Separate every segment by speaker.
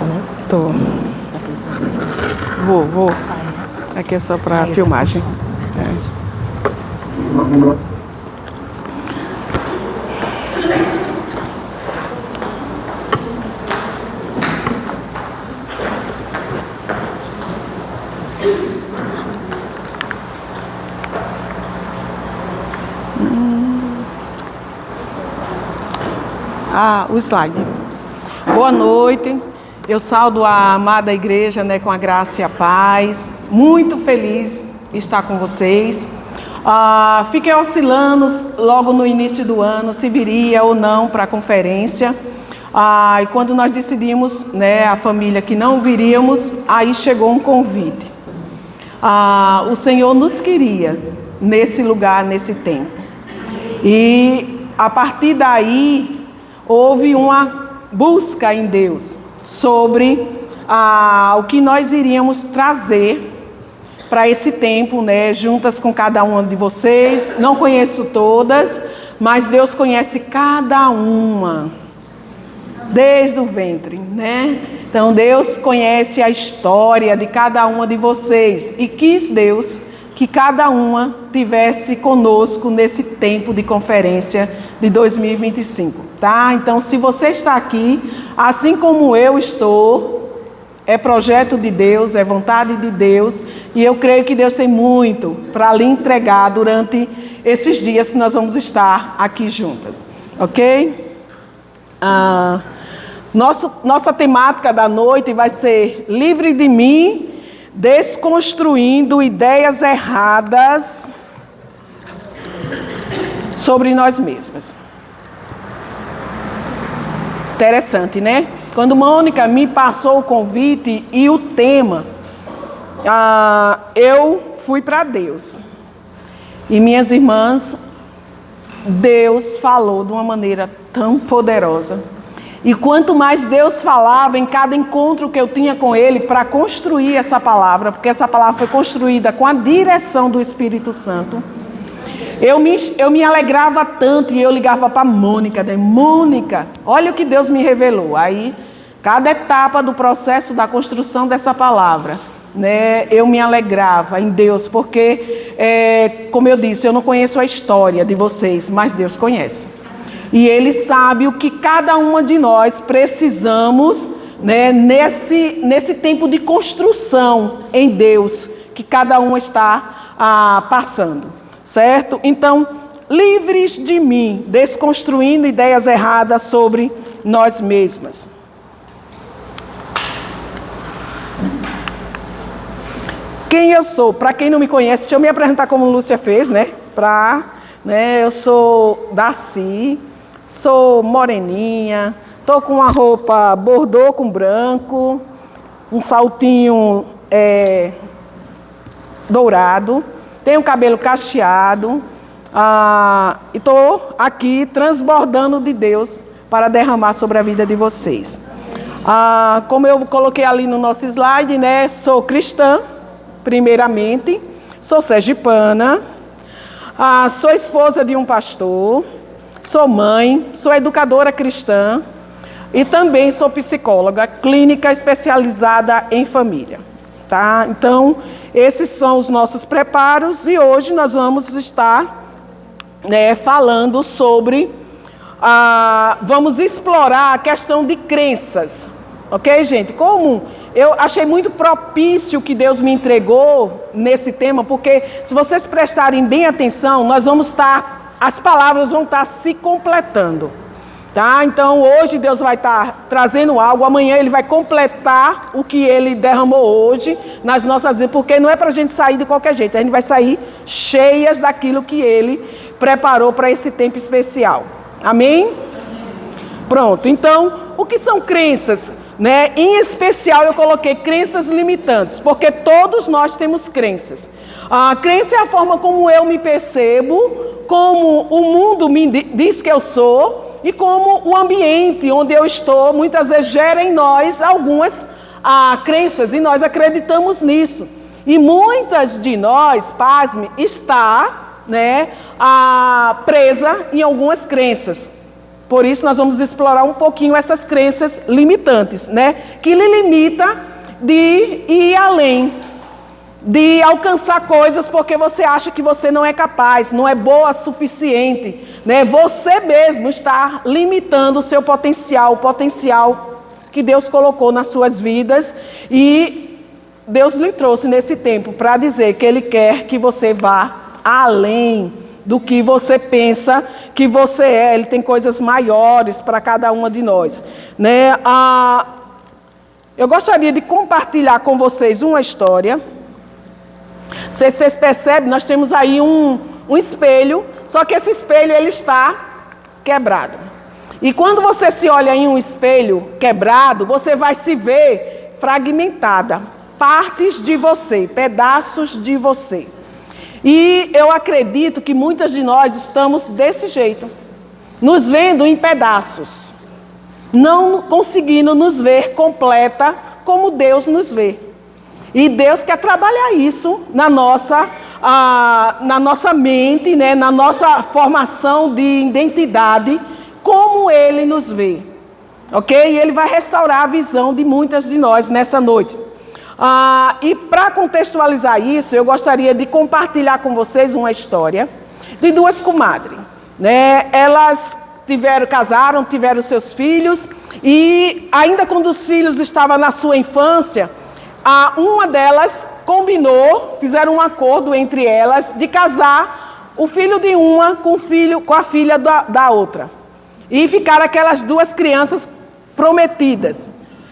Speaker 1: né?
Speaker 2: Tô. Vou. Aqui é só para filmagem. O slide. Boa noite. Eu saldo a amada igreja, né, com a graça e a paz. Muito feliz de estar com vocês. Fiquei oscilando logo no início do ano se viria ou não para a conferência. E quando nós decidimos, né, a família, que não viríamos, aí chegou um convite. O Senhor nos queria nesse lugar, nesse tempo. E a partir daí houve uma busca em Deus sobre o que nós iríamos trazer para esse tempo, né, juntas com cada uma de vocês. Não conheço todas, mas Deus conhece cada uma, desde o ventre, né? Então Deus conhece a história de cada uma de vocês e quis Deus que cada uma tivesse conosco nesse tempo de conferência de 2025, tá? Então, se você está aqui, assim como eu estou, é projeto de Deus, é vontade de Deus, e eu creio que Deus tem muito para lhe entregar durante esses dias que nós vamos estar aqui juntas, ok? Nossa temática da noite vai ser Livre de mim, desconstruindo ideias erradas sobre nós mesmas. Interessante, né? Quando Mônica me passou o convite e o tema, eu fui para Deus. E minhas irmãs, Deus falou de uma maneira tão poderosa. E quanto mais Deus falava em cada encontro que eu tinha com Ele para construir essa palavra, porque essa palavra foi construída com a direção do Espírito Santo, eu me alegrava tanto e eu ligava para Mônica, né? Mônica, olha o que Deus me revelou. Aí, cada etapa do processo da construção dessa palavra, né, eu me alegrava em Deus, porque, como eu disse, eu não conheço a história de vocês, mas Deus conhece. E Ele sabe o que cada uma de nós precisamos, né, nesse tempo de construção em Deus, que cada uma está passando, certo? Então, livres de mim, desconstruindo ideias erradas sobre nós mesmas. Quem eu sou? Para quem não me conhece, deixa eu me apresentar como Lúcia fez, né? Eu sou Daci. Sou moreninha, estou com uma roupa bordô com branco, um saltinho dourado, tenho cabelo cacheado e estou aqui transbordando de Deus para derramar sobre a vida de vocês. Como eu coloquei ali no nosso slide, né, sou cristã, primeiramente, sou sergipana, sou esposa de um pastor, sou mãe, sou educadora cristã e também sou psicóloga clínica especializada em família, tá? Então, esses são os nossos preparos e hoje nós vamos estar, né, falando sobre, vamos explorar a questão de crenças, ok, gente? Como eu achei muito propício que Deus me entregou nesse tema, porque se vocês prestarem bem atenção, nós vamos as palavras vão estar se completando, tá? Então, hoje Deus vai estar trazendo algo, amanhã Ele vai completar o que Ele derramou hoje nas nossas vidas, porque não é para a gente sair de qualquer jeito, a gente vai sair cheias daquilo que Ele preparou para esse tempo especial. Amém? Pronto, então, o que são crenças? Né? Em especial eu coloquei crenças limitantes, porque todos nós temos crenças. A crença é a forma como eu me percebo, como o mundo me diz que eu sou e como o ambiente onde eu estou muitas vezes gera em nós algumas crenças e nós acreditamos nisso. E muitas de nós, pasme, está, né, presa em algumas crenças. Por isso nós vamos explorar um pouquinho essas crenças limitantes, né? Que lhe limita de ir além, de alcançar coisas porque você acha que você não é capaz, não é boa o suficiente, né? Você mesmo está limitando o seu potencial, o potencial que Deus colocou nas suas vidas, e Deus lhe trouxe nesse tempo para dizer que Ele quer que você vá além do que você pensa que você é. Ele tem coisas maiores para cada uma de nós, né? Eu gostaria de compartilhar com vocês uma história. Não sei se vocês percebem, nós temos aí um espelho, só que esse espelho ele está quebrado. E quando você se olha em um espelho quebrado, você vai se ver fragmentada, partes de você, pedaços de você. E eu acredito que muitas de nós estamos desse jeito, nos vendo em pedaços, não conseguindo nos ver completa como Deus nos vê. E Deus quer trabalhar isso na nossa mente, né? Na nossa formação de identidade, como Ele nos vê. Ok? E Ele vai restaurar a visão de muitas de nós nessa noite. E para contextualizar isso, eu gostaria de compartilhar com vocês uma história de duas comadres, né? Elas casaram, tiveram seus filhos, e ainda quando os filhos estavam na sua infância, uma delas fizeram um acordo entre elas de casar o filho de uma com a filha da outra. E ficaram aquelas duas crianças prometidas.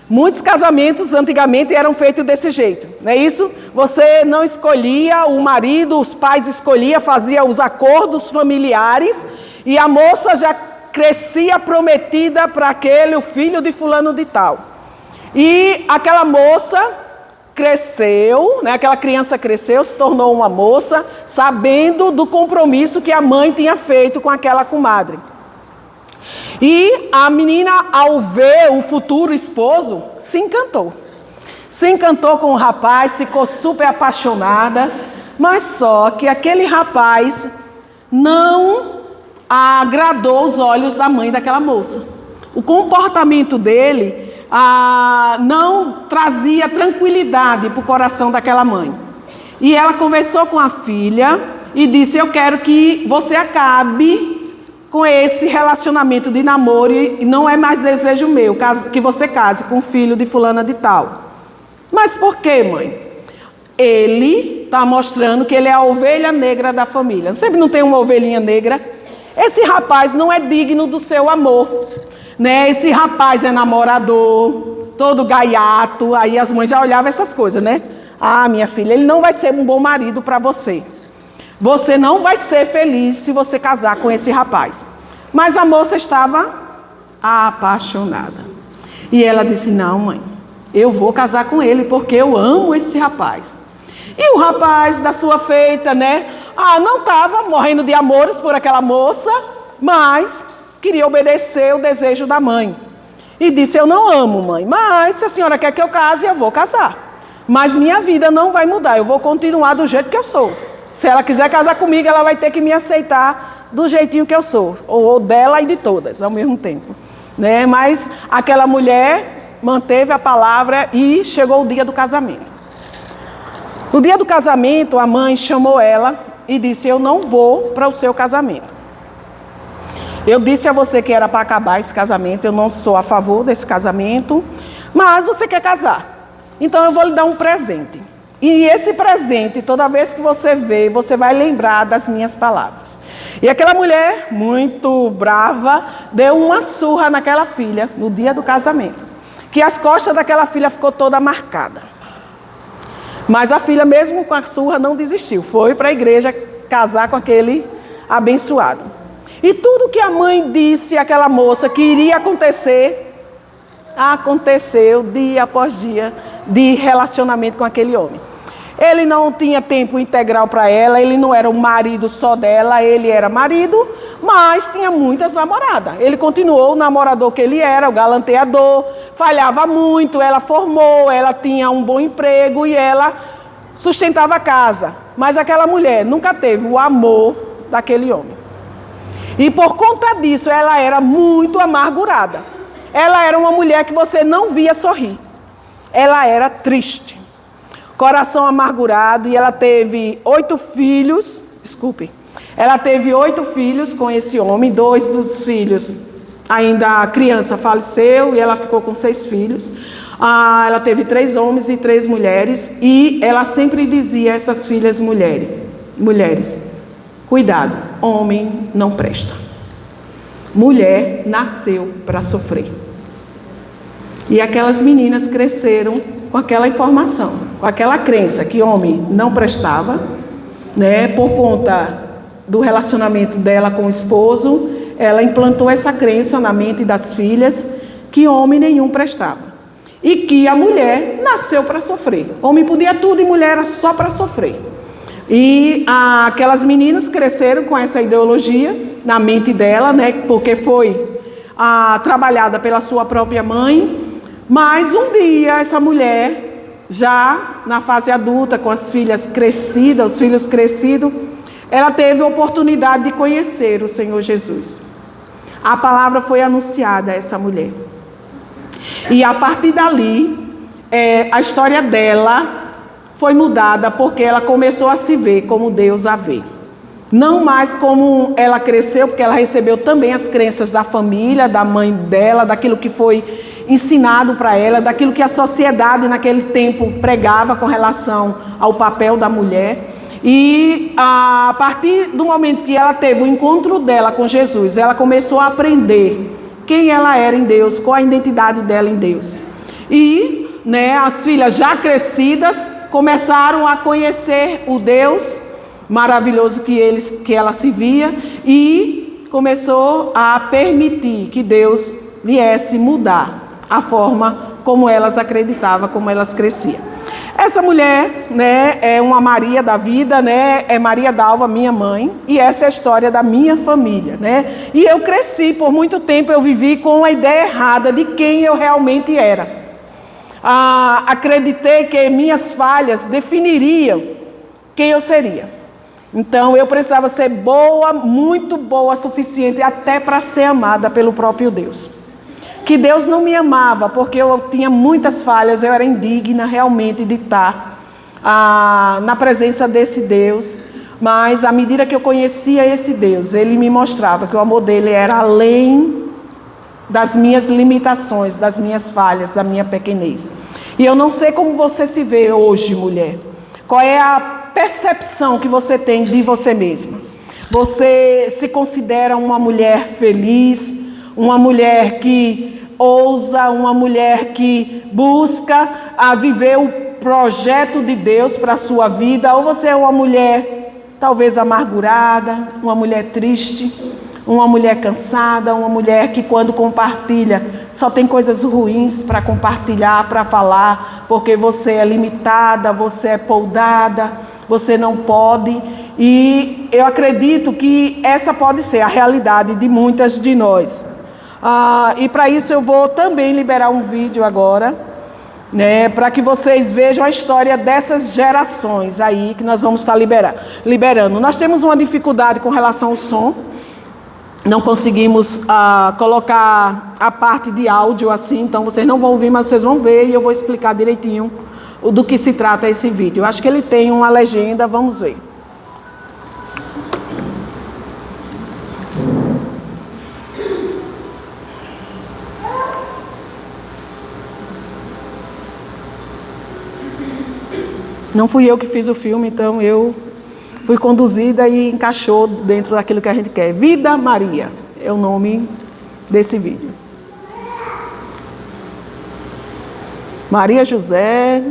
Speaker 2: Muitos casamentos antigamente eram feitos desse jeito, não é isso? Você não escolhia o marido, os pais escolhiam, faziam os acordos familiares, e a moça já crescia prometida para o filho de fulano de tal. E aquela moça cresceu, né? Aquela criança cresceu, se tornou uma moça, sabendo do compromisso que a mãe tinha feito com aquela comadre. E a menina, ao ver o futuro esposo, se encantou. Se encantou com o rapaz, ficou super apaixonada, mas só que aquele rapaz não agradou os olhos da mãe daquela moça. O comportamento dele não trazia tranquilidade para o coração daquela mãe. E ela conversou com a filha e disse: eu quero que você acabe com esse relacionamento de namoro, e não é mais desejo meu que você case com o filho de fulana de tal. Mas por quê, mãe? Ele está mostrando que ele é a ovelha negra da família. Sempre não tem uma ovelhinha negra. Esse rapaz não é digno do seu amor, né? Esse rapaz é namorador, todo gaiato. Aí as mães já olhavam essas coisas, né? Minha filha, ele não vai ser um bom marido para você. Você não vai ser feliz se você casar com esse rapaz. Mas a moça estava apaixonada. E ela disse: não, mãe, eu vou casar com ele porque eu amo esse rapaz. E o rapaz da sua feita, né? Não estava morrendo de amores por aquela moça, mas queria obedecer o desejo da mãe. E disse: eu não amo, mãe, mas se a senhora quer que eu case, eu vou casar. Mas minha vida não vai mudar, eu vou continuar do jeito que eu sou. Se ela quiser casar comigo, ela vai ter que me aceitar do jeitinho que eu sou, ou dela e de todas ao mesmo tempo, né? Mas aquela mulher manteve a palavra e chegou o dia do casamento. No dia do casamento, a mãe chamou ela e disse: eu não vou para o seu casamento. Eu disse a você que era para acabar esse casamento, eu não sou a favor desse casamento, mas você quer casar, então eu vou lhe dar um presente. E esse presente, toda vez que você vê, você vai lembrar das minhas palavras. E aquela mulher, muito brava, deu uma surra naquela filha, no dia do casamento, que as costas daquela filha ficou toda marcada. Mas a filha, mesmo com a surra, não desistiu. Foi para a igreja casar com aquele abençoado. E tudo que a mãe disse àquela moça que iria acontecer, aconteceu dia após dia de relacionamento com aquele homem. Ele não tinha tempo integral para ela, ele não era o marido só dela, ele era marido, mas tinha muitas namoradas. Ele continuou o namorador que ele era, o galanteador, falhava muito, ela formou, ela tinha um bom emprego e ela sustentava a casa. Mas aquela mulher nunca teve o amor daquele homem. E por conta disso, ela era muito amargurada. Ela era uma mulher que você não via sorrir. Ela era triste. Coração amargurado, e ela teve 8 filhos. Desculpe. Ela teve 8 filhos com esse homem. 2 dos filhos, ainda a criança, faleceu, e ela ficou com 6 filhos. Ela teve 3 homens e 3 mulheres. E ela sempre dizia a essas filhas mulheres: cuidado, homem não presta. Mulher nasceu para sofrer. E aquelas meninas cresceram com aquela informação, com aquela crença que homem não prestava, né? Por conta do relacionamento dela com o esposo, ela implantou essa crença na mente das filhas que homem nenhum prestava. E que a mulher nasceu para sofrer. Homem podia tudo e mulher era só para sofrer. E aquelas meninas cresceram com essa ideologia na mente dela, né? Porque foi trabalhada pela sua própria mãe. Mas um dia essa mulher, já na fase adulta, com as filhas crescidas, os filhos crescidos, ela teve a oportunidade de conhecer o Senhor Jesus. A palavra foi anunciada a essa mulher. E a partir dali, a história dela foi mudada, porque ela começou a se ver como Deus a vê. Não mais como ela cresceu, porque ela recebeu também as crenças da família, da mãe dela, daquilo que foi ensinado para ela, daquilo que a sociedade naquele tempo pregava com relação ao papel da mulher. E a partir do momento que ela teve o encontro dela com Jesus, ela começou a aprender quem ela era em Deus, qual a identidade dela em Deus. E as filhas já crescidas começaram a conhecer o Deus maravilhoso que ela se via, e começou a permitir que Deus viesse mudar a forma como elas acreditavam, como elas cresciam. Essa mulher, é uma Maria da vida, é Maria Dalva, minha mãe, e essa é a história da minha família, E eu cresci, por muito tempo eu vivi com a ideia errada de quem eu realmente era. Acreditei que minhas falhas definiriam quem eu seria. Então eu precisava ser boa, muito boa, suficiente até para ser amada pelo próprio Deus. Que Deus não me amava, porque eu tinha muitas falhas, eu era indigna realmente de estar na presença desse Deus. Mas à medida que eu conhecia esse Deus, Ele me mostrava que o amor dele era além das minhas limitações, das minhas falhas, da minha pequenez. E eu não sei como você se vê hoje, mulher. Qual é a percepção que você tem de você mesma? Você se considera uma mulher feliz, uma mulher que ousa, uma mulher que busca viver o projeto de Deus para a sua vida? Ou você é uma mulher talvez amargurada, uma mulher triste, uma mulher cansada, uma mulher que quando compartilha só tem coisas ruins para compartilhar, para falar, porque você é limitada, você é poldada, você não pode. E eu acredito que essa pode ser a realidade de muitas de nós. E para isso eu vou também liberar um vídeo agora, para que vocês vejam a história dessas gerações aí que nós vamos estar liberando. Nós temos uma dificuldade com relação ao som. Não conseguimos colocar a parte de áudio assim, então vocês não vão ouvir, mas vocês vão ver, e eu vou explicar direitinho do que se trata esse vídeo. Eu acho que ele tem uma legenda, vamos ver. Não fui eu que fiz o filme, então eu fui conduzida e encaixou dentro daquilo que a gente quer. Vida Maria é o nome desse vídeo. Maria José.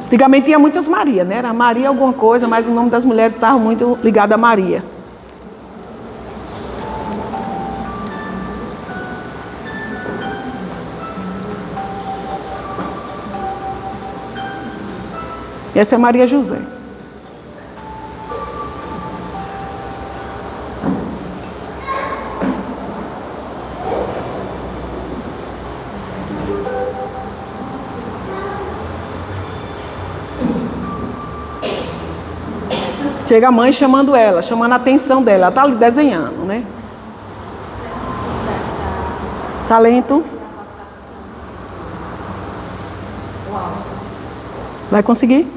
Speaker 2: Antigamente tinha muitas Maria, Era Maria alguma coisa, mas o nome das mulheres estava muito ligado a Maria. Essa é Maria José. Chega a mãe chamando ela, chamando a atenção dela. Ela está ali desenhando, né? Talento. Vai conseguir?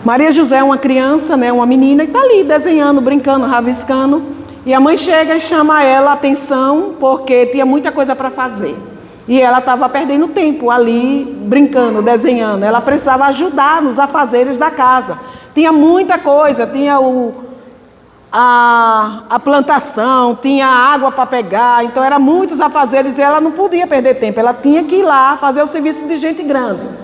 Speaker 2: Maria José é uma criança, né? Uma menina que está ali desenhando, brincando, rabiscando. E a mãe chega e chama ela a atenção porque tinha muita coisa para fazer. E ela estava perdendo tempo ali, brincando, desenhando. Ela precisava ajudar nos afazeres da casa. Tinha muita coisa, tinha a plantação, tinha água para pegar. Então, eram muitos afazeres e ela não podia perder tempo. Ela tinha que ir lá fazer o serviço de gente grande.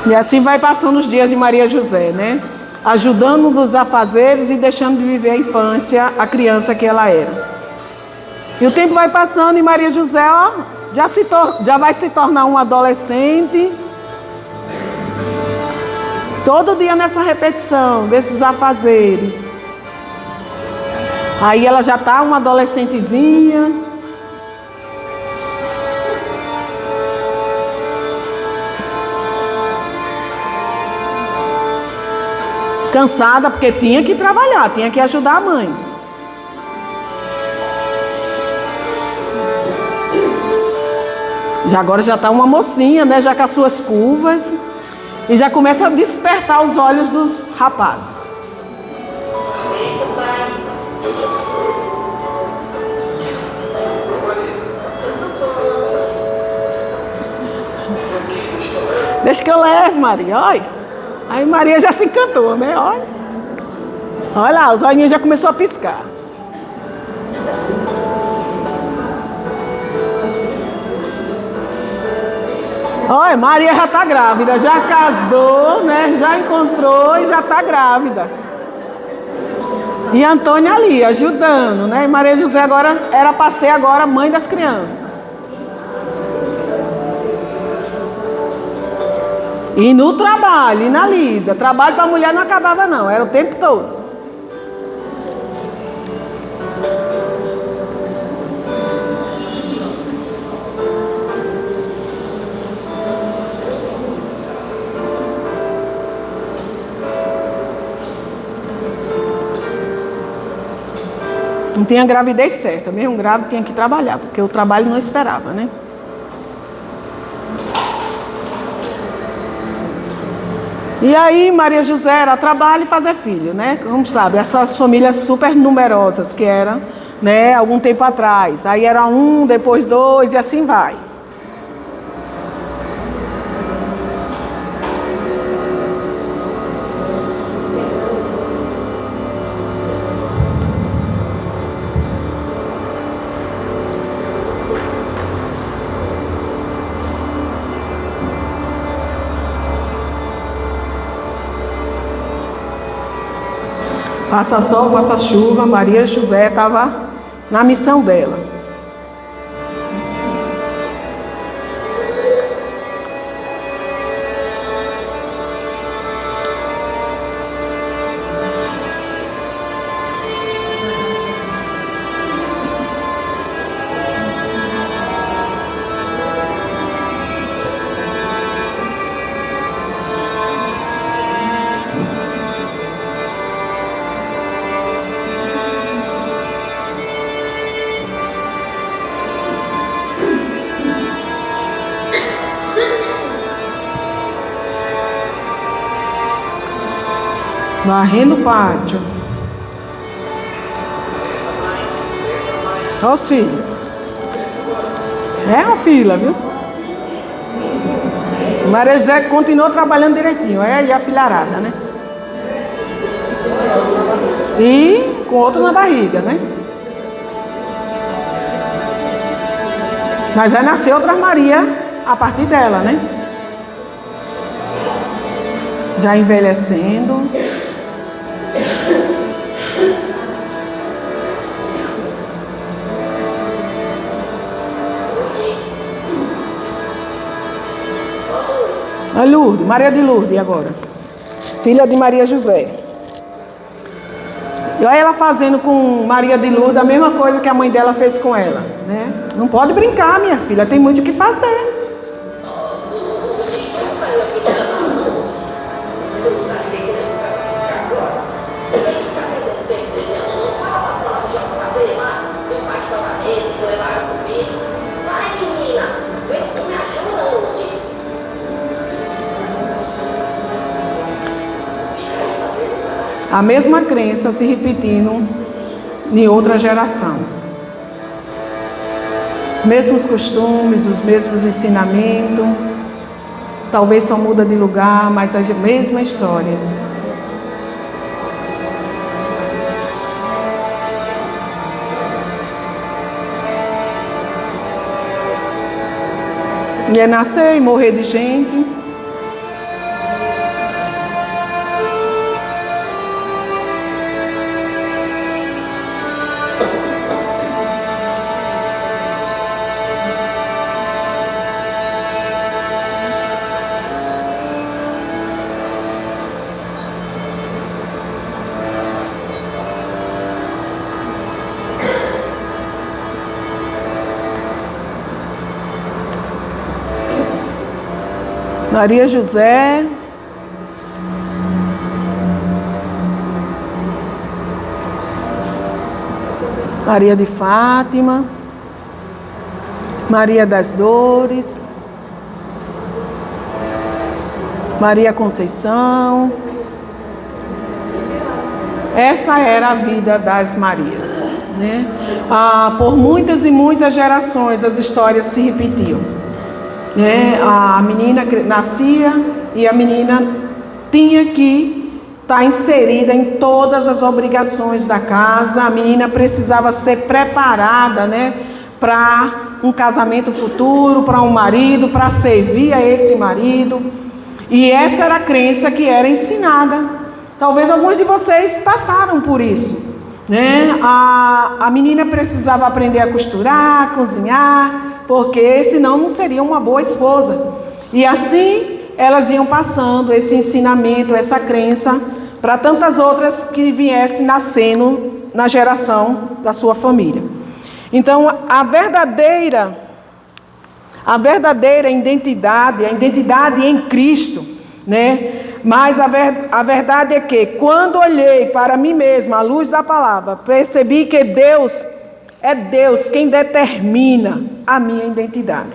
Speaker 2: E assim vai passando os dias de Maria José, né? Ajudando nos afazeres e deixando de viver a infância, a criança que ela era. E o tempo vai passando e Maria José, ó, já vai se tornar uma adolescente. Todo dia nessa repetição desses afazeres. Aí ela já está uma adolescentezinha. Cansada, porque tinha que trabalhar, tinha que ajudar a mãe. Agora já está uma mocinha, né? Já com as suas curvas. E já começa a despertar os olhos dos rapazes. Deixa que eu levo, Maria, olha. Aí Maria já se encantou, né? Olha. Olha lá, os olhinhos já começou a piscar. Olha, Maria já está grávida, já casou, né? Já encontrou e já está grávida. E Antônia ali, ajudando, né? E Maria José agora era para ser agora mãe das crianças. E no trabalho, e na lida. Trabalho para a mulher não acabava não, era o tempo todo. Não tinha gravidez certa, mesmo grávida tinha que trabalhar, porque o trabalho não esperava, né? E aí Maria José era trabalho e fazer filho, né? Como sabe, essas famílias super numerosas que eram, né, algum tempo atrás. Aí era um, depois dois e assim vai. Faça sol, faça chuva, Maria José estava na missão dela. Varrendo o pátio. Olha os filhos. É uma fila, viu? Maria José continuou trabalhando direitinho, e a filharada, né? E com outro na barriga, né? Mas vai nascer outra Maria a partir dela, né? Já envelhecendo. A Lourdes, Maria de Lourdes agora. Filha de Maria José. E olha ela fazendo com Maria de Lourdes a mesma coisa que a mãe dela fez com ela, né? Não pode brincar, minha filha, tem muito o que fazer. A mesma crença se repetindo em outra geração. Os mesmos costumes, os mesmos ensinamentos. Talvez só muda de lugar, mas as mesmas histórias. E é nascer e morrer de gente. Maria José, Maria de Fátima, Maria das Dores, Maria Conceição. Essa era a vida das Marias, né? Por muitas e muitas gerações as histórias se repetiam. A menina nascia e a menina tinha que estar inserida em todas as obrigações da casa. A menina precisava ser preparada, né, para um casamento futuro, para um marido, para servir a esse marido. E essa era a crença que era ensinada. Talvez alguns de vocês passaram por isso, né? A menina precisava aprender a costurar, cozinhar, porque senão não seria uma boa esposa. E assim elas iam passando esse ensinamento, essa crença, para tantas outras que viessem nascendo na geração da sua família. Então a verdadeira identidade, a identidade em Cristo, né? Mas a verdade é que quando olhei para mim mesma à luz da palavra, percebi que Deus é Deus quem determina a minha identidade.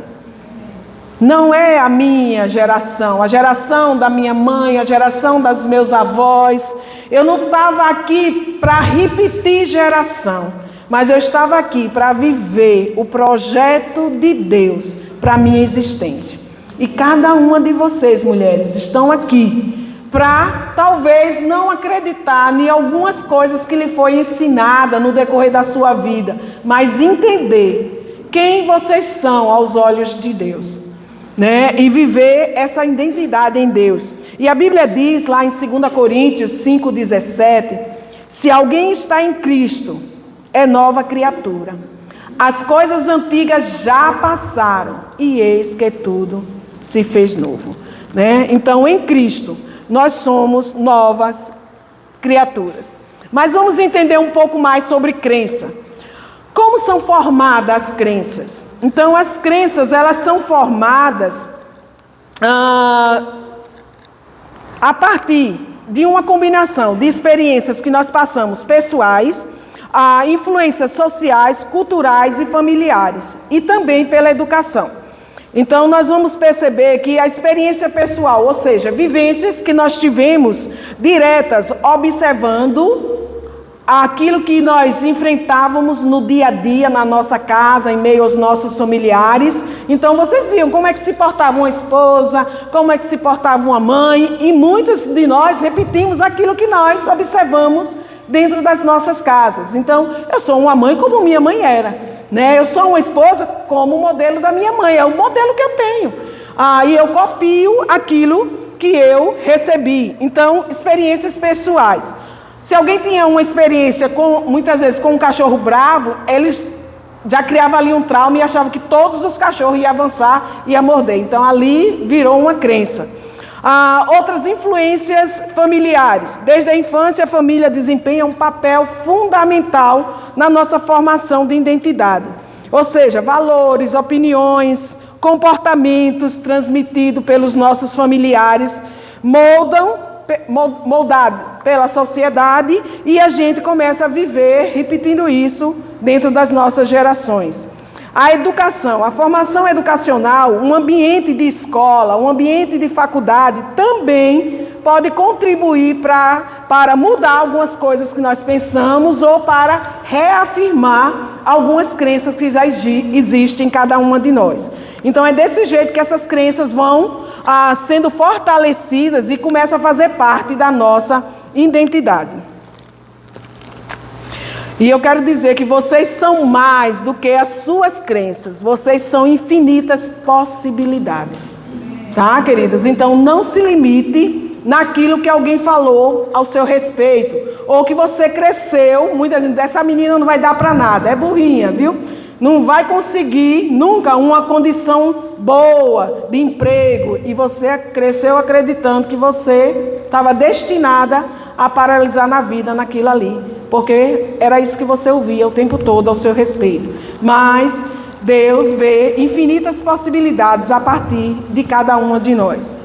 Speaker 2: Não é a minha geração, a geração da minha mãe, a geração dos meus avós. Eu não estava aqui para repetir geração, mas eu estava aqui para viver o projeto de Deus para a minha existência. E cada uma de vocês, mulheres, estão aqui para talvez não acreditar em algumas coisas que lhe foi ensinada no decorrer da sua vida, mas entender quem vocês são aos olhos de Deus, né? E viver essa identidade em Deus. E a Bíblia diz lá em 2 Coríntios 5,17, se alguém está em Cristo, é nova criatura. As coisas antigas já passaram e eis que tudo se fez novo, né? Então, em Cristo, nós somos novas criaturas. Mas vamos entender um pouco mais sobre crença. Como são formadas as crenças? Então, as crenças, elas são formadas a partir de uma combinação de experiências que nós passamos pessoais, influências sociais, culturais e familiares, e também pela educação. Então, nós vamos perceber que a experiência pessoal, ou seja, vivências que nós tivemos diretas observando aquilo que nós enfrentávamos no dia a dia, na nossa casa, em meio aos nossos familiares. Então vocês viam como é que se portava uma esposa, como é que se portava uma mãe, e muitos de nós repetimos aquilo que nós observamos dentro das nossas casas. Então, eu sou uma mãe como minha mãe era, né? Eu sou uma esposa como o modelo da minha mãe, é o modelo que eu tenho. E eu copio aquilo que eu recebi. Então, experiências pessoais. Se alguém tinha uma experiência, muitas vezes, com um cachorro bravo, eles já criavam ali um trauma e achavam que todos os cachorros iam avançar e iam morder. Então, ali virou uma crença. Outras influências familiares. Desde a infância, a família desempenha um papel fundamental na nossa formação de identidade. Ou seja, valores, opiniões, comportamentos transmitidos pelos nossos familiares moldado pela sociedade, e a gente começa a viver repetindo isso dentro das nossas gerações. A educação, a formação educacional, um ambiente de escola, um ambiente de faculdade também pode contribuir para mudar algumas coisas que nós pensamos ou para reafirmar algumas crenças que já existem em cada uma de nós. Então é desse jeito que essas crenças vão sendo fortalecidas e começam a fazer parte da nossa identidade. E eu quero dizer que vocês são mais do que as suas crenças. Vocês são infinitas possibilidades. Tá, queridas? Então, não se limite naquilo que alguém falou ao seu respeito. Ou que você cresceu, muita gente diz, essa menina não vai dar para nada. É burrinha, viu? Não vai conseguir nunca uma condição boa de emprego. E você cresceu acreditando que você estava destinada a paralisar na vida naquilo ali. Porque era isso que você ouvia o tempo todo ao seu respeito. Mas Deus vê infinitas possibilidades a partir de cada uma de nós.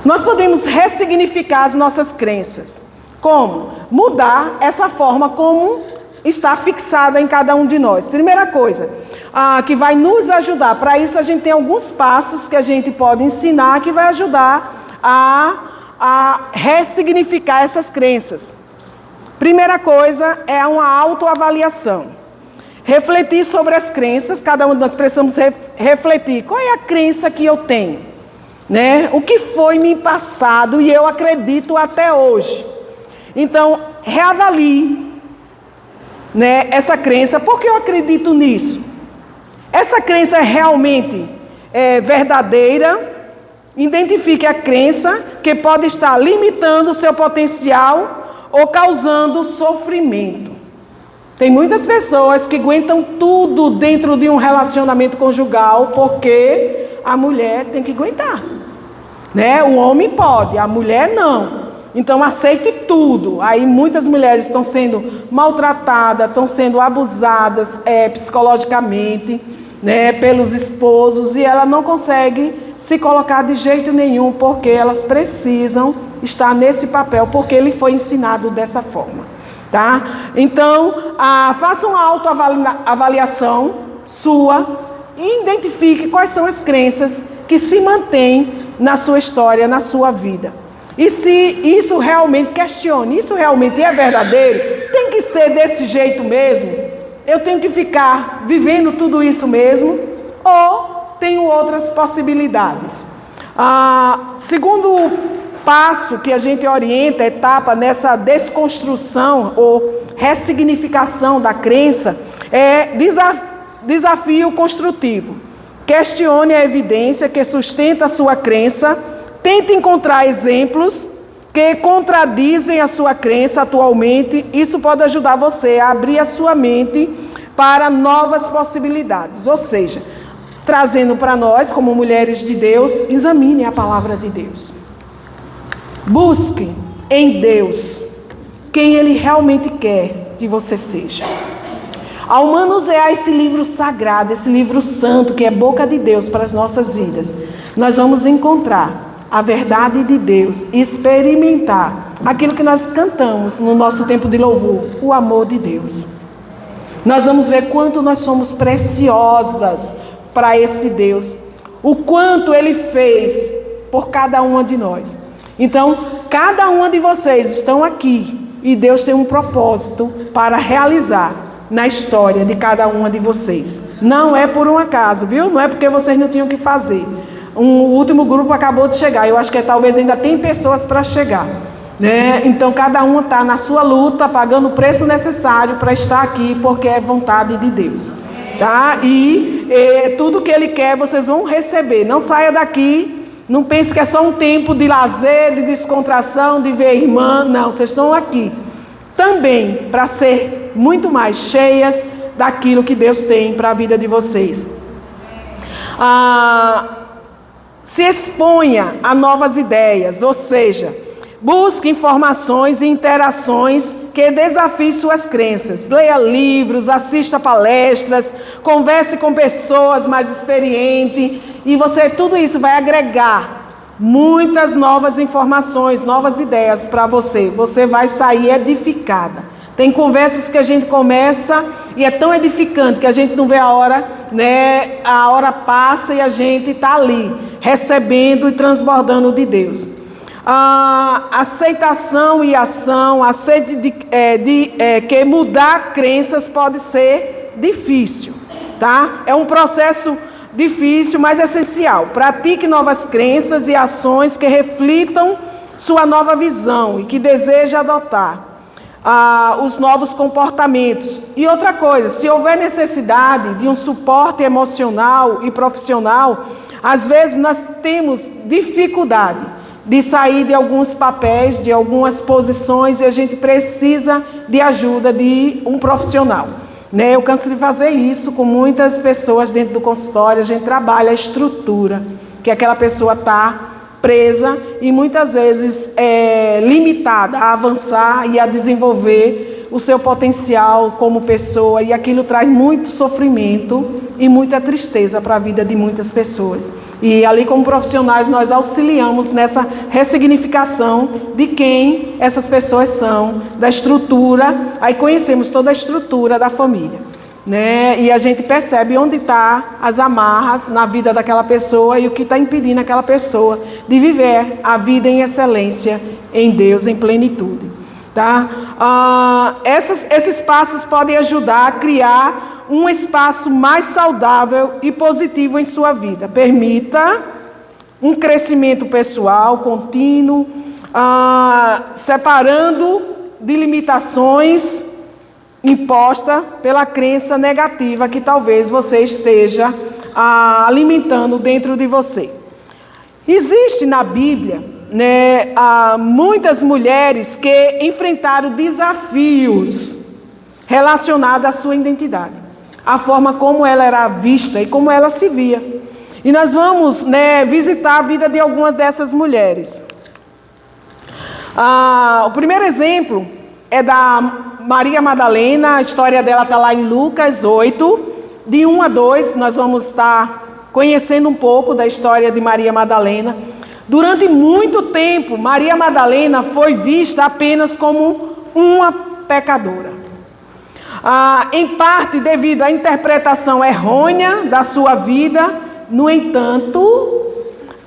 Speaker 2: Nós podemos ressignificar as nossas crenças. Como? Mudar essa forma como está fixada em cada um de nós. Primeira coisa, que vai nos ajudar. Para isso a gente tem alguns passos que a gente pode ensinar que vai ajudar a ressignificar essas crenças. Primeira coisa é uma autoavaliação. Refletir sobre as crenças, cada um de nós precisamos refletir. Qual é a crença que eu tenho? Né? O que foi me passado e eu acredito até hoje. Então, reavalie, né, essa crença. Por que eu acredito nisso? Essa crença é realmente verdadeira? Identifique a crença que pode estar limitando o seu potencial ou causando sofrimento. Tem muitas pessoas que aguentam tudo dentro de um relacionamento conjugal porque a mulher tem que aguentar. Né? O homem pode, a mulher não. Então aceite tudo. Aí muitas mulheres estão sendo maltratadas, estão sendo abusadas psicologicamente, né, pelos esposos, e ela não consegue se colocar de jeito nenhum porque elas precisam estar nesse papel, porque ele foi ensinado dessa forma, tá? Então, faça uma autoavaliação sua e identifique quais são as crenças que se mantêm na sua história, na sua vida. E se isso realmente, questione, isso realmente é verdadeiro? Tem que ser desse jeito mesmo? Eu tenho que ficar vivendo tudo isso mesmo? Ou tenho outras possibilidades? Segundo passo que a gente orienta, etapa nessa desconstrução ou ressignificação da crença, é desafio construtivo. Questione a evidência que sustenta a sua crença, tente encontrar exemplos que contradizem a sua crença atualmente. Isso pode ajudar você a abrir a sua mente para novas possibilidades. Ou seja, trazendo para nós, como mulheres de Deus, examine a palavra de Deus. Busque em Deus quem Ele realmente quer que você seja. Ao manusear esse livro sagrado, esse livro santo, que é boca de Deus para as nossas vidas, nós vamos encontrar a verdade de Deus, experimentar aquilo que nós cantamos no nosso tempo de louvor, o amor de Deus. Nós vamos ver quanto nós somos preciosas para esse Deus, o quanto Ele fez por cada uma de nós. Então, cada uma de vocês estão aqui e Deus tem um propósito para realizar na história de cada uma de vocês. Não é por um acaso, viu? Não é porque vocês não tinham o que fazer. O último grupo acabou de chegar. Eu acho que talvez ainda tem pessoas para chegar, né? Então cada uma está na sua luta, pagando o preço necessário para estar aqui, porque é vontade de Deus, tá? E tudo que Ele quer vocês vão receber. Não saia daqui, não pense que é só um tempo de lazer, de descontração, de ver a irmã. Não, vocês estão aqui também para ser muito mais cheias daquilo que Deus tem para a vida de vocês. Se exponha a novas ideias, ou seja, busque informações e interações que desafiem suas crenças. Leia livros, assista palestras, converse com pessoas mais experientes, e tudo isso vai agregar muitas novas informações, novas ideias para você. Você vai sair edificada. Tem conversas que a gente começa e é tão edificante que a gente não vê a hora, né? A hora passa e a gente está ali, recebendo e transbordando de Deus. Aceitação e ação, que mudar crenças pode ser difícil, tá? É um processo difícil, mas essencial. Pratique novas crenças e ações que reflitam sua nova visão e que deseja adotar os novos comportamentos. E outra coisa, se houver necessidade de um suporte emocional e profissional, às vezes nós temos dificuldade de sair de alguns papéis, de algumas posições, e a gente precisa de ajuda de um profissional, né? Eu canso de fazer isso com muitas pessoas dentro do consultório. A gente trabalha a estrutura que aquela pessoa está presa e muitas vezes limitada a avançar e a desenvolver o seu potencial como pessoa, e aquilo traz muito sofrimento e muita tristeza para a vida de muitas pessoas. E ali, como profissionais, nós auxiliamos nessa ressignificação de quem essas pessoas são, da estrutura. Aí conhecemos toda a estrutura da família, né? E a gente percebe onde estão as amarras na vida daquela pessoa e o que está impedindo aquela pessoa de viver a vida em excelência em Deus, em plenitude, tá? Esses passos podem ajudar a criar um espaço mais saudável e positivo em sua vida. Permita um crescimento pessoal contínuo, separando de limitações imposta pela crença negativa que talvez você esteja alimentando dentro de você. Existe na Bíblia, né, muitas mulheres que enfrentaram desafios relacionados à sua identidade, a forma como ela era vista e como ela se via. E nós vamos, né, visitar a vida de algumas dessas mulheres. O primeiro exemplo é da Maria Madalena. A história dela está lá em Lucas 8, de 1 a 2. Nós vamos estar conhecendo um pouco da história de Maria Madalena. Durante muito tempo, Maria Madalena foi vista apenas como uma pecadora. Em parte devido à interpretação errônea da sua vida. No entanto,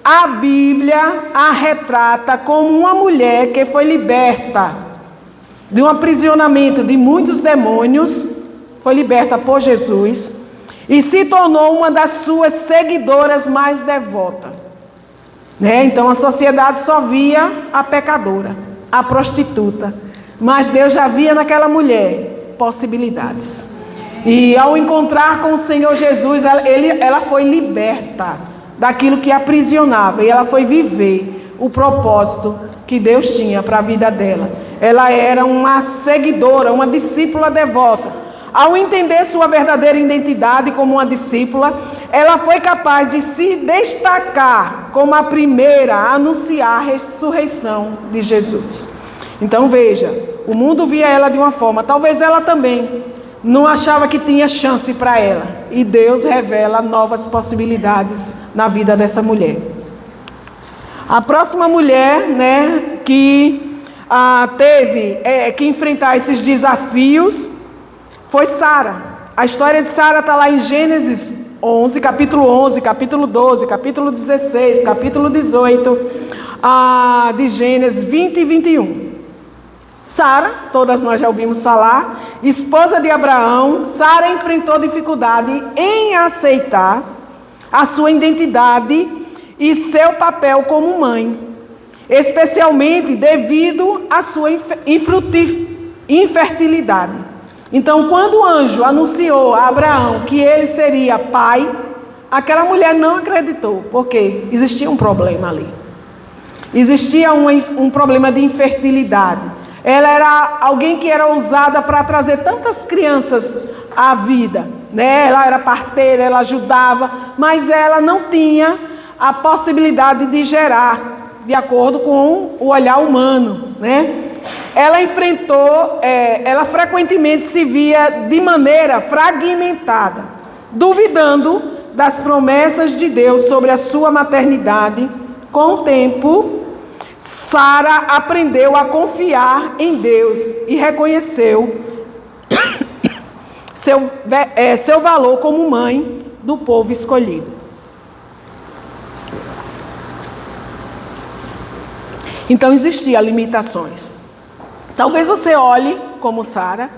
Speaker 2: a Bíblia a retrata como uma mulher que foi liberta de um aprisionamento de muitos demônios, foi liberta por Jesus e se tornou uma das suas seguidoras mais devotas, né? Então a sociedade só via a pecadora, a prostituta, mas Deus já via naquela mulher possibilidades. E ao encontrar com o Senhor Jesus, ela foi liberta daquilo que a aprisionava, e ela foi viver o propósito que Deus tinha para a vida dela. Ela era uma seguidora, uma discípula devota. Ao entender sua verdadeira identidade como uma discípula, ela foi capaz de se destacar como a primeira a anunciar a ressurreição de Jesus. Então veja, o mundo via ela de uma forma, talvez ela também não achava que tinha chance para ela. E Deus revela novas possibilidades na vida dessa mulher. A próxima mulher, né, que teve que enfrentar esses desafios foi Sara. A história de Sara está lá em Gênesis 11, capítulo 11, capítulo 12, capítulo 16, capítulo 18, de Gênesis 20 e 21. Sara, todas nós já ouvimos falar, esposa de Abraão, Sara enfrentou dificuldade em aceitar a sua identidade e seu papel como mãe, especialmente devido à sua infertilidade. Então, quando o anjo anunciou a Abraão que ele seria pai, aquela mulher não acreditou, porque existia um problema ali. Existia um problema de infertilidade. Ela era alguém que era ousada para trazer tantas crianças à vida, né? Ela era parteira, ela ajudava, mas ela não tinha a possibilidade de gerar, de acordo com o olhar humano, né? Ela enfrentou, ela frequentemente se via de maneira fragmentada, duvidando das promessas de Deus sobre a sua maternidade. Com o tempo, Sara aprendeu a confiar em Deus e reconheceu seu valor como mãe do povo escolhido. Então existiam limitações. Talvez você olhe, como Sara,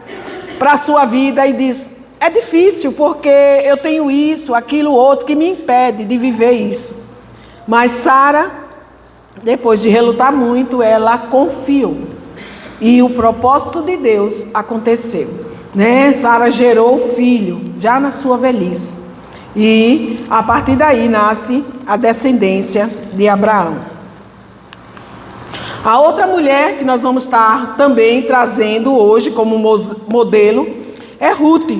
Speaker 2: para a sua vida e diz: é difícil porque eu tenho isso, aquilo, outro que me impede de viver isso. Mas Sara, depois de relutar muito, ela confiou. E o propósito de Deus aconteceu, né? Sara gerou o filho, já na sua velhice. E a partir daí nasce a descendência de Abraão. A outra mulher que nós vamos estar também trazendo hoje como modelo é Ruth.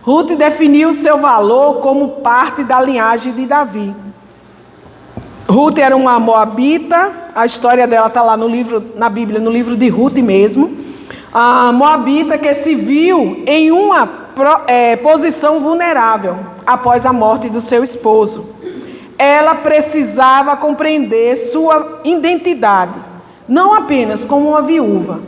Speaker 2: Ruth definiu seu valor como parte da linhagem de Davi. Ruth era uma moabita, a história dela está lá no livro, na Bíblia, no livro de Ruth mesmo. A moabita que se viu em uma posição vulnerável após a morte do seu esposo. Ela precisava compreender sua identidade, não apenas como uma viúva,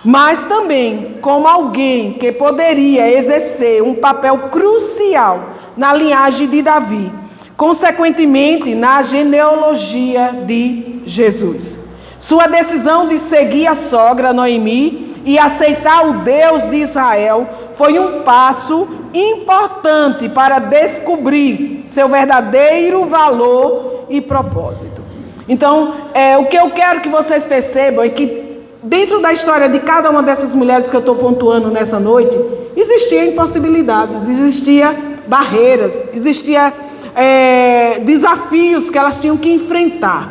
Speaker 2: mas também como alguém que poderia exercer um papel crucial na linhagem de Davi, consequentemente na genealogia de Jesus. Sua decisão de seguir a sogra Noemi e aceitar o Deus de Israel foi um passo importante para descobrir seu verdadeiro valor e propósito. Então, o que eu quero que vocês percebam é que dentro da história de cada uma dessas mulheres que eu estou pontuando nessa noite, existiam impossibilidades, existiam barreiras, existiam desafios que elas tinham que enfrentar.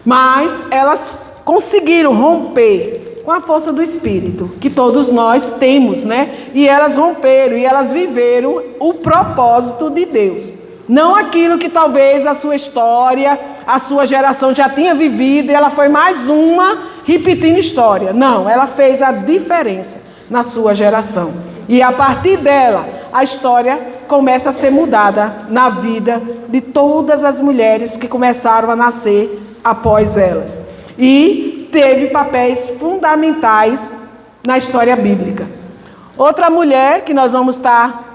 Speaker 2: Mas elas conseguiram romper com a força do Espírito, que todos nós temos, né? E elas romperam, e elas viveram o propósito de Deus. Não aquilo que talvez a sua história, a sua geração já tinha vivido, e ela foi mais uma repetindo história. Não, ela fez a diferença na sua geração. E a partir dela, a história começa a ser mudada na vida de todas as mulheres que começaram a nascer após elas. E teve papéis fundamentais na história bíblica. Outra mulher que nós vamos estar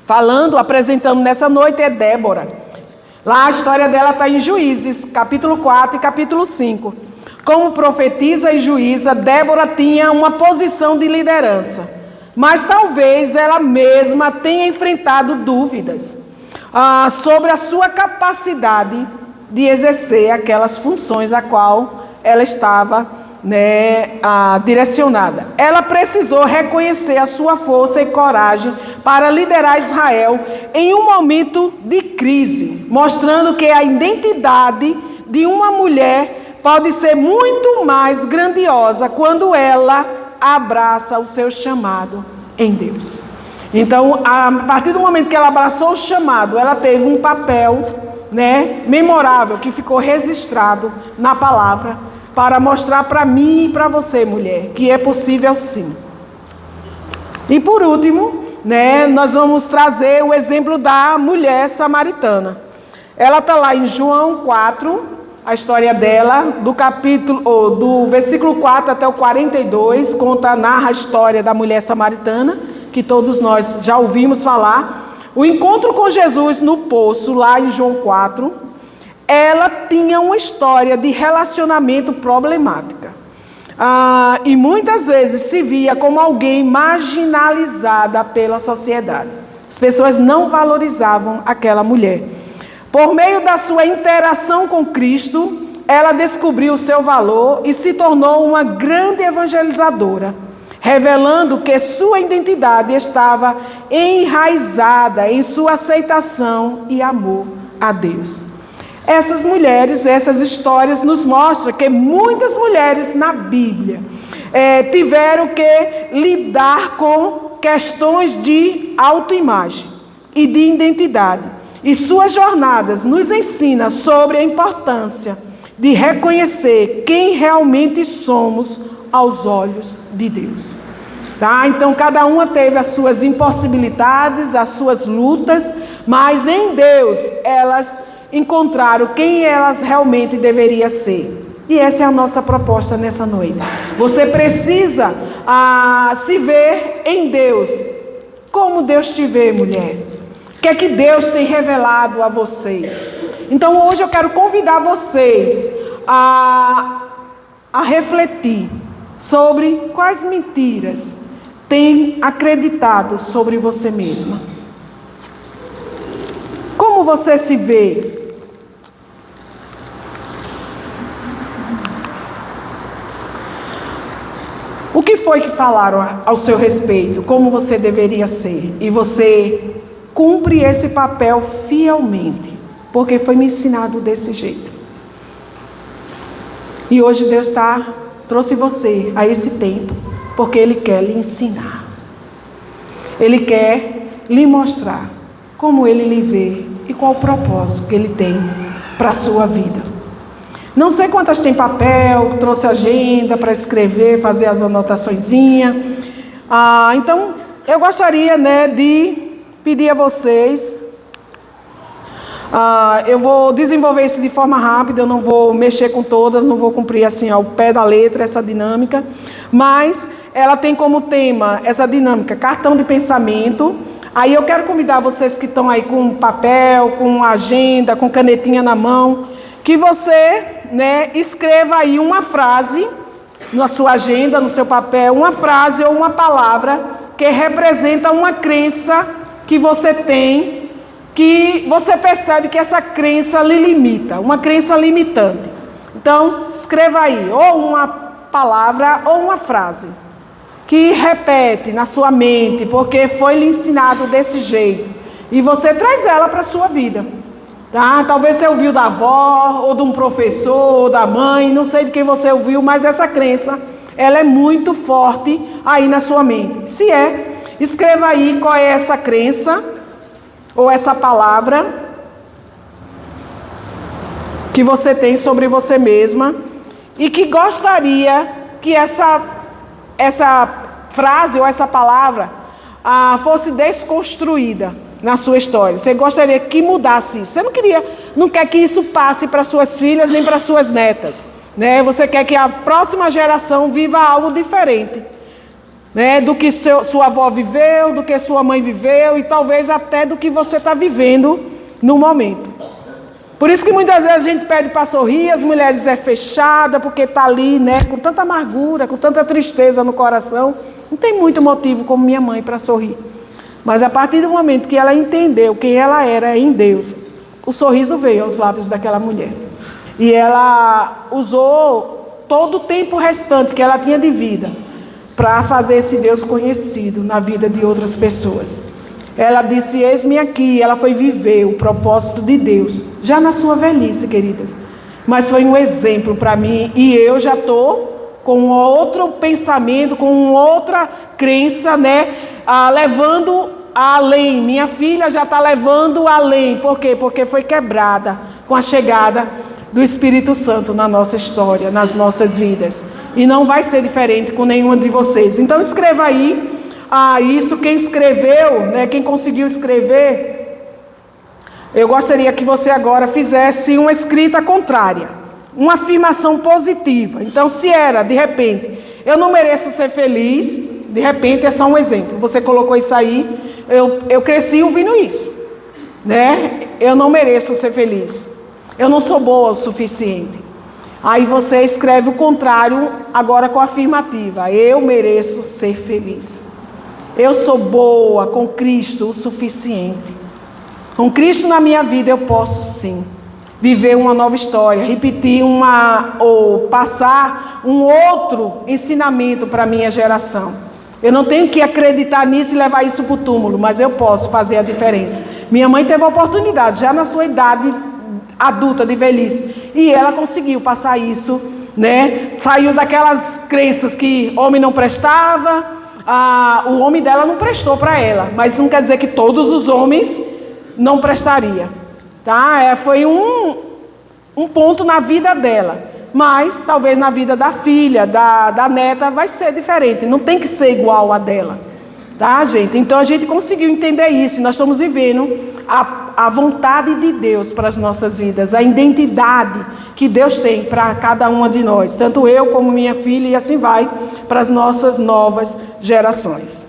Speaker 2: falando, apresentando nessa noite é Débora. Lá a história dela está em Juízes, capítulo 4 e capítulo 5. Como profetisa e juíza, Débora tinha uma posição de liderança. Mas talvez ela mesma tenha enfrentado dúvidas sobre a sua capacidade de exercer aquelas funções a qual ela estava direcionada. Ela precisou reconhecer a sua força e coragem para liderar Israel em um momento de crise, mostrando que a identidade de uma mulher pode ser muito mais grandiosa quando ela abraça o seu chamado em Deus. Então, a partir do momento que ela abraçou o chamado, ela teve um papel, memorável, que ficou registrado na palavra, para mostrar para mim e para você, mulher, que é possível sim. E por último, nós vamos trazer o exemplo da mulher samaritana. Ela está lá em João 4, a história dela, do versículo 4 até o 42, narra a história da mulher samaritana, que todos nós já ouvimos falar. O encontro com Jesus no poço, lá em João 4, ela tinha uma história de relacionamento problemática. e muitas vezes se via como alguém marginalizada pela sociedade. As pessoas não valorizavam aquela mulher. Por meio da sua interação com Cristo, ela descobriu o seu valor e se tornou uma grande evangelizadora, revelando que sua identidade estava enraizada em sua aceitação e amor a Deus. Essas mulheres, essas histórias nos mostram que muitas mulheres na Bíblia tiveram que lidar com questões de autoimagem e de identidade. E suas jornadas nos ensinam sobre a importância de reconhecer quem realmente somos aos olhos de Deus. Tá? Então, cada uma teve as suas impossibilidades, as suas lutas, mas em Deus elas encontraram quem elas realmente deveriam ser. E essa é a nossa proposta nessa noite. Você precisa se ver em Deus. Como Deus te vê, mulher? O que é que Deus tem revelado a vocês? Então hoje eu quero convidar vocês a refletir sobre quais mentiras tem acreditado sobre você mesma. Como você se vê? O que foi que falaram ao seu respeito? Como você deveria ser? E você cumpre esse papel fielmente, porque foi me ensinado desse jeito. E hoje Deus trouxe você a esse tempo, porque Ele quer lhe ensinar. Ele quer lhe mostrar como Ele lhe vê e qual o propósito que Ele tem para a sua vida. Não sei quantas tem papel, trouxe agenda para escrever, fazer as anotaçõezinhas. Então, eu gostaria, de pedir a vocês. Eu vou desenvolver isso de forma rápida, eu não vou mexer com todas, não vou cumprir assim ao pé da letra essa dinâmica, mas ela tem como tema essa dinâmica, cartão de pensamento. Aí eu quero convidar vocês que estão aí com papel, com agenda, com canetinha na mão, que você, escreva aí uma frase na sua agenda, no seu papel, uma frase ou uma palavra que representa uma crença que você tem, que você percebe que essa crença lhe limita, uma crença limitante. Então, escreva aí, ou uma palavra ou uma frase, que repete na sua mente, porque foi lhe ensinado desse jeito, e você traz ela para a sua vida. Tá? Talvez você ouviu da avó, ou de um professor, ou da mãe, não sei de quem você ouviu, mas essa crença, ela é muito forte aí na sua mente. Se escreva aí qual é essa crença, ou essa palavra que você tem sobre você mesma e que gostaria que essa frase ou essa palavra fosse desconstruída na sua história. Você gostaria que mudasse isso. Você não quer que isso passe para suas filhas nem para suas netas, Você quer que a próxima geração viva algo diferente, do que sua avó viveu, do que sua mãe viveu e talvez até do que você está vivendo no momento. Por isso que muitas vezes a gente pede para sorrir, as mulheres fechada porque está ali, com tanta amargura, com tanta tristeza no coração. Não tem muito motivo como minha mãe para sorrir. Mas a partir do momento que ela entendeu quem ela era em Deus, o sorriso veio aos lábios daquela mulher. E ela usou todo o tempo restante que ela tinha de vida para fazer esse Deus conhecido na vida de outras pessoas. Ela disse, eis-me aqui, ela foi viver o propósito de Deus, já na sua velhice, queridas. Mas foi um exemplo para mim, e eu já estou com outro pensamento, com outra crença, levando além. Minha filha já está levando além. Por quê? Porque foi quebrada com a chegada do Espírito Santo na nossa história, nas nossas vidas. E não vai ser diferente com nenhuma de vocês. Então escreva aí isso. Quem escreveu, quem conseguiu escrever, eu gostaria que você agora fizesse uma escrita contrária, uma afirmação positiva. Então, se era, de repente, eu não mereço ser feliz, de repente é só um exemplo. Você colocou isso aí, eu cresci ouvindo isso, Eu não mereço ser feliz. Eu não sou boa o suficiente. Aí você escreve o contrário, agora com a afirmativa. Eu mereço ser feliz. Eu sou boa com Cristo o suficiente. Com Cristo na minha vida eu posso sim viver uma nova história, repetir ou passar um outro ensinamento para a minha geração. Eu não tenho que acreditar nisso e levar isso para o túmulo, mas eu posso fazer a diferença. Minha mãe teve a oportunidade, já na sua idade adulta, de velhice, e ela conseguiu passar isso, né? Saiu daquelas crenças que homem não prestava, o homem dela não prestou para ela, mas não quer dizer que todos os homens não prestaria, tá? Foi um ponto na vida dela, mas talvez na vida da filha, da neta, vai ser diferente, não tem que ser igual a dela, tá, gente? Então a gente conseguiu entender isso, nós estamos vivendo a vontade de Deus para as nossas vidas, a identidade que Deus tem para cada uma de nós, tanto eu como minha filha, e assim vai para as nossas novas gerações.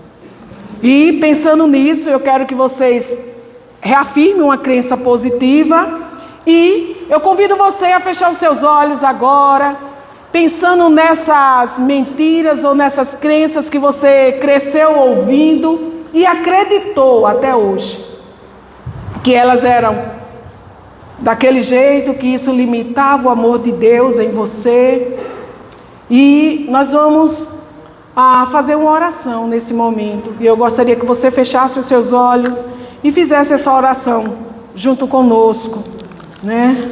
Speaker 2: E pensando nisso, eu quero que vocês reafirmem uma crença positiva, e eu convido você a fechar os seus olhos agora, pensando nessas mentiras ou nessas crenças que você cresceu ouvindo e acreditou até hoje, que elas eram daquele jeito, que isso limitava o amor de Deus em você. E nós vamos fazer uma oração nesse momento, e eu gostaria que você fechasse os seus olhos e fizesse essa oração junto conosco, né?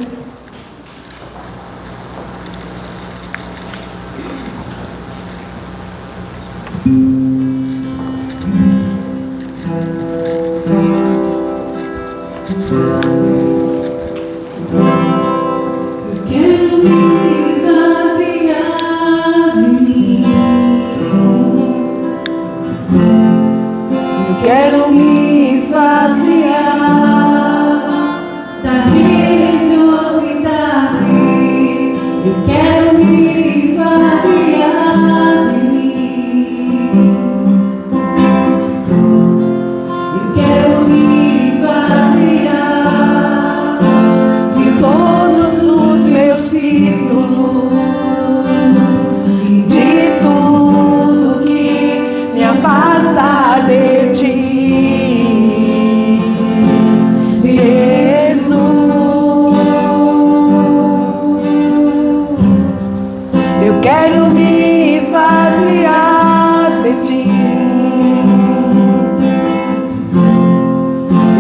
Speaker 1: Quero me esvaziar da religiosidade. Eu quero me esvaziar de mim. Eu quero me esvaziar de todos os meus títulos, de tudo que me afasta de ti. Jesus, eu quero me esvaziar de ti.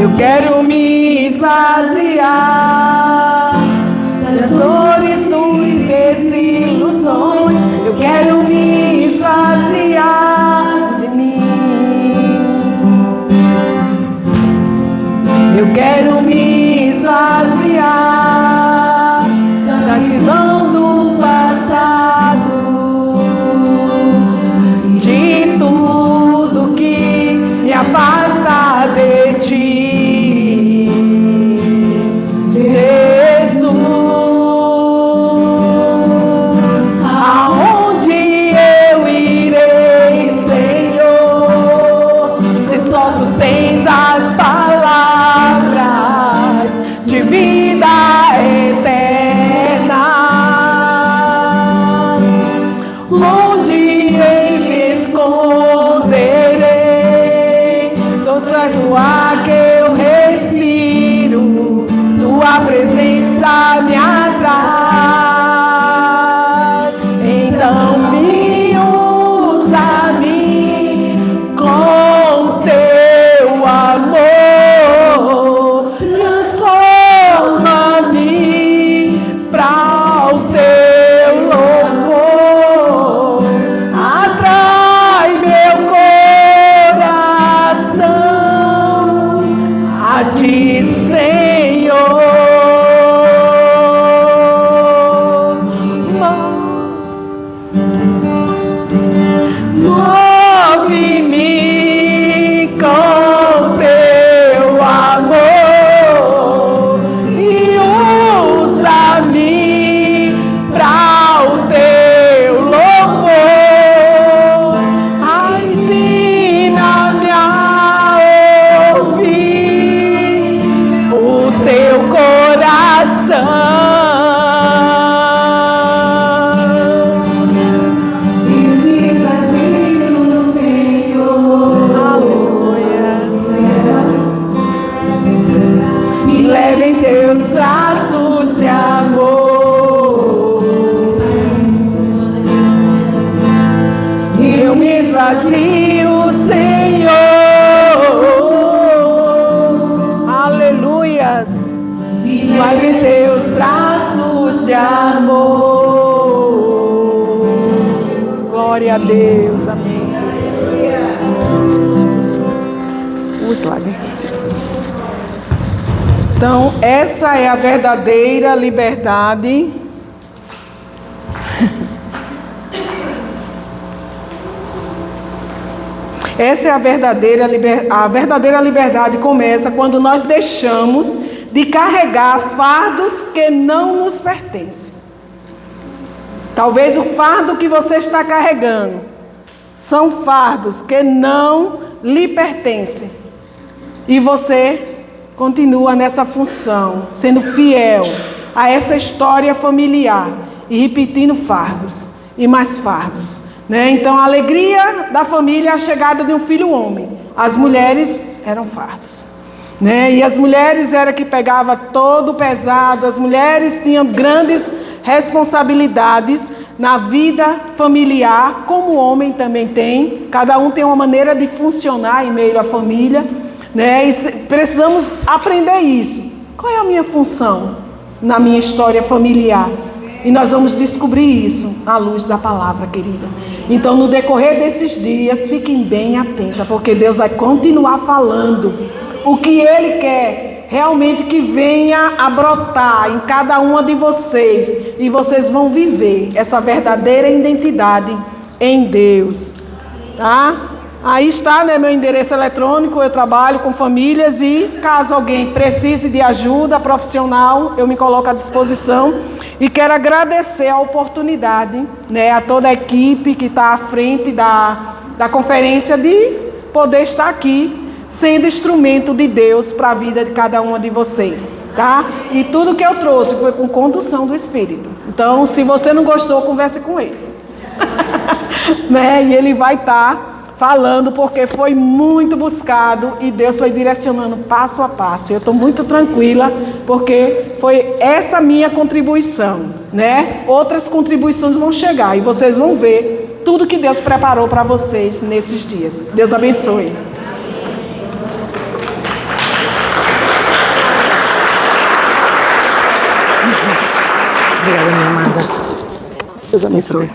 Speaker 1: Eu quero me esvaziar das dores, e desilusões. Eu quero me esvaziar de mim. Eu quero me esvaziar da visão do passado, de tudo que me afasta de ti, Jesus. Aonde eu irei, Senhor, se só tu tens as palavras de vida eterna? Onde eu me esconderei? Tu traz o ar que eu respiro, tua presença me atrai. Então me usa-me com teu amor, transforma-me para o teu louvor, atrai meu coração a ti, Senhor. Move-me com teu amor e usa-me para o teu louvor. Ensina-me a ouvir
Speaker 2: se o Senhor, aleluias, vai ver teus braços de amor. Glória a Deus, amém, Jesus. O slide. Então, essa é a verdadeira liberdade. Essa é a verdadeira liberdade começa quando nós deixamos de carregar fardos que não nos pertencem. Talvez o fardo que você está carregando são fardos que não lhe pertencem. E você continua nessa função, sendo fiel a essa história familiar e repetindo fardos e mais fardos. Então, a alegria da família é a chegada de um filho homem. As mulheres eram fardos. E as mulheres eram que pegavam todo o pesado. As mulheres tinham grandes responsabilidades na vida familiar, como o homem também tem. Cada um tem uma maneira de funcionar em meio à família. E precisamos aprender isso. Qual é a minha função na minha história familiar? E nós vamos descobrir isso à luz da palavra, querida. Então, no decorrer desses dias, fiquem bem atentas, porque Deus vai continuar falando o que Ele quer realmente que venha a brotar em cada uma de vocês. E vocês vão viver essa verdadeira identidade em Deus. Tá? Aí está, meu endereço eletrônico. Eu trabalho com famílias e caso alguém precise de ajuda profissional, eu me coloco à disposição. E quero agradecer a oportunidade, a toda a equipe que está à frente da conferência de poder estar aqui, sendo instrumento de Deus para a vida de cada uma de vocês, tá? E tudo que eu trouxe foi com condução do Espírito. Então, se você não gostou, converse com ele. E ele vai estar falando, porque foi muito buscado e Deus foi direcionando passo a passo. Eu estou muito tranquila, porque foi essa minha contribuição, Outras contribuições vão chegar e vocês vão ver tudo que Deus preparou para vocês nesses dias. Deus abençoe.
Speaker 1: Obrigada, minha amada.
Speaker 2: Deus abençoe.